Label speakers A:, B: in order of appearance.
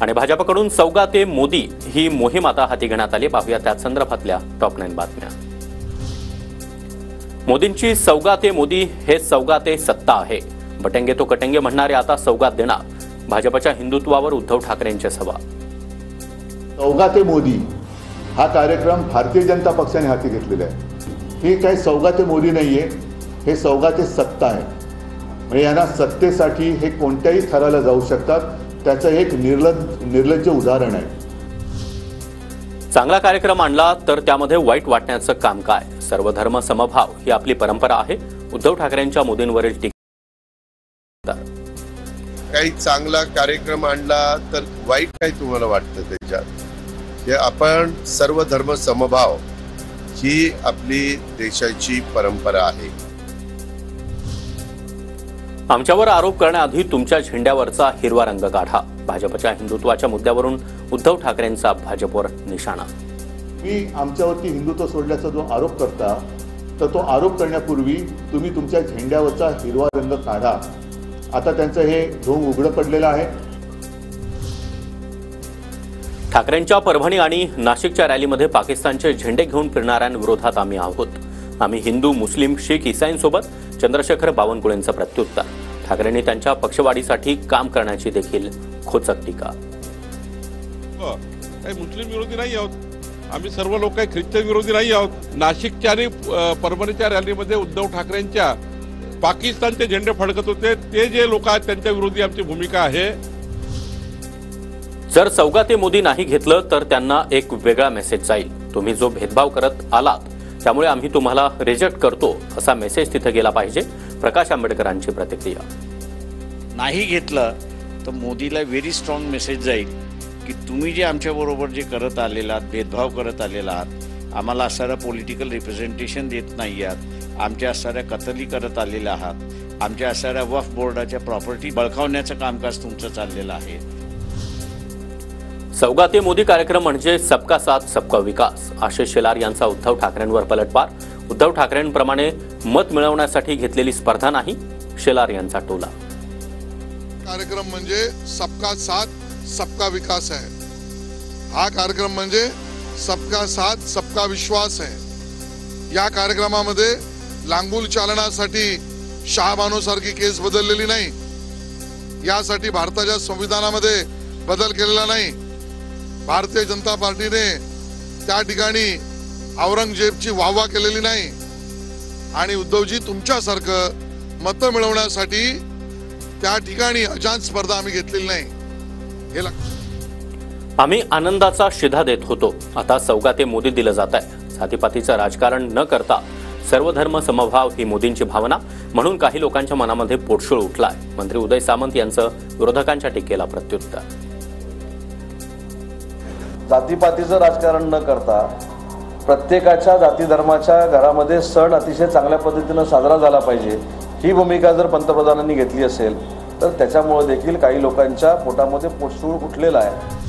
A: आणि भाजपकडून सौगा ते मोदी ही मोहीम आता हाती घेण्यात आली। पाहूया त्या संदर्भातल्या टॉप 9 बातम्या। मोदींची सौगा ते मोदी हे सौगा ते सत्ता आहे। बटेंगे तो कटेंगे म्हणणारे आता सौगात देणार। भाजपच्या हिंदुत्वावर उद्धव ठाकरेंचे सवाल।
B: सौगा ते मोदी हा कार्यक्रम भारतीय जनता पक्षाने हाती घेतलेला आहे। हे काही सौगा ते मोदी नाहीये, हे सौगा ते सत्ता आहे। म्हणजे यांना सत्तेसाठी हे कोणत्याही थराला जाऊ शकतात, त्याचं एक निर्लज्ज उदाहरण आहे।
A: चांगला कार्यक्रम आणला तर त्यामध्ये वाईट वाटण्याचं काम काय? सर्वधर्म समभाव ही आपली परंपरा आहे। उद्धव ठाकरेंच्या मोदींवरील टीका।
C: काही चांगला कार्यक्रम आणला तर वाईट काय तुम्हाला वाटतं त्याच्यात? हे आपण सर्वधर्म समभाव ही आपली देशाची परंपरा आहे।
A: आमच्यावर आरोप करण्याआधी तुमच्या झेंड्यावरचा हिरवा रंग काढा। भाजपच्या हिंदुत्वाच्या मुद्द्यावरून उद्धव ठाकरेंचा भाजपवर निशाणा।
B: मी आमच्यावरती हिंदुत्व सोडल्याचा जो आरोप करता, तर तो आरोप करण्यापूर्वी तुम्ही तुमच्या झेंड्यावरचा हिरवा रंग काढा। आता त्यांचं हे ढोंग उघडं पडलेलं आहे।
A: ठाकरेंच्या परभणी आणि नाशिकच्या रॅलीमध्ये पाकिस्तानचे झेंडे घेऊन फिरणाऱ्यांविरोधात आम्ही आहोत। आम्ही हिंदू, मुस्लिम, शीख, ईसाईंसोबत चंद्रशेखर बावनकुळेंचं प्रत्युत्तर। ठाकरेंनी त्यांच्या पक्षवाढीसाठी काम करण्याची देखील खोचक टीका।
D: काही मुस्लिम विरोधी नाही आहोत, आम्ही सर्व लोक काही ख्रिश्चन विरोधी नाही आहोत। नाशिकच्या आणि परभणीच्या रॅलीमध्ये उद्धव ठाकरेंच्या पाकिस्तानचे झेंडे फडकत होते, ते जे लोक आहेत त्यांच्या विरोधी आमची भूमिका आहे।
A: जर सौगा ते मोदी नाही घेतलं तर त्यांना एक वेगळा मेसेज जाईल। तुम्ही जो भेदभाव करत आलात त्यामुळे आम्ही तुम्हाला रिजेक्ट करतो असा मेसेज तिथे गेला पाहिजे। प्रकाश आंबेडकरांची प्रतिक्रिया।
E: नाही घेतलं तर मोदीला व्हेरी स्ट्रॉंग मेसेज जाईल की तुम्ही जे आमच्याबरोबर जे करत आलेला आहात, भेदभाव करत आलेला आहात, आम्हाला असणारं पॉलिटिकल रिप्रेझेंटेशन देत नाही आहात, आमच्या असणाऱ्या कतली करत आलेला आहात, आमच्या असणाऱ्या वक्फ बोर्डाच्या प्रॉपर्टी बळकावण्याचं कामकाज तुमचं चाललेलं आहे।
A: सौगा ते मोदी कार्यक्रम म्हणजे सबका साथ सबका विकास। आशिष शेलार यांचा उद्धव ठाकरेंवर पलटवार। उद्धव ठाकरेंप्रमाणे मत मिळवण्यासाठी घेतलेली स्पर्धा नाही, शेलार यांचा टोला।
F: कार्यक्रम म्हणजे सबका साथ सबका विकास आहे। हा कार्यक्रम म्हणजे सबका साथ सबका विश्वास आहे। या कार्यक्रमामध्ये लांगुल चालनासाठी शहाबानो सारखी केस बदललेली नाही, यासाठी भारताच्या संविधानामध्ये बदल केलेला नाही। भारतीय जनता पार्टीने त्या ठिकाणी औरंगजेबची वाहवा केलेली नाही आणि उद्धवजी तुमच्यासारखं मतं मिळवण्यासाठी त्या ठिकाणी अजान स्पर्धा आम्ही घेतलेली नाही।
A: आम्ही आनंदाचा शिधा देत होतो, आता सौगा ते मोदी दिलं जात आहे। जातीपातीचं राजकारण न करता सर्वधर्म समभाव ही मोदींची भावना, म्हणून काही लोकांच्या मनामध्ये पोटशूळ उठलाय। मंत्री उदय सामंत यांचं विरोधकांच्या टीकेला प्रत्युत्तर।
G: जातीपातीचं राजकारण न करता प्रत्येकाच्या जाती धर्माच्या घरामध्ये सण अतिशय चांगल्या पद्धतीनं साजरा झाला पाहिजे, ही भूमिका जर पंतप्रधानांनी घेतली असेल तर त्याच्यामुळे देखील काही लोकांच्या पोटामध्ये पोटशूळ उठलेला आहे।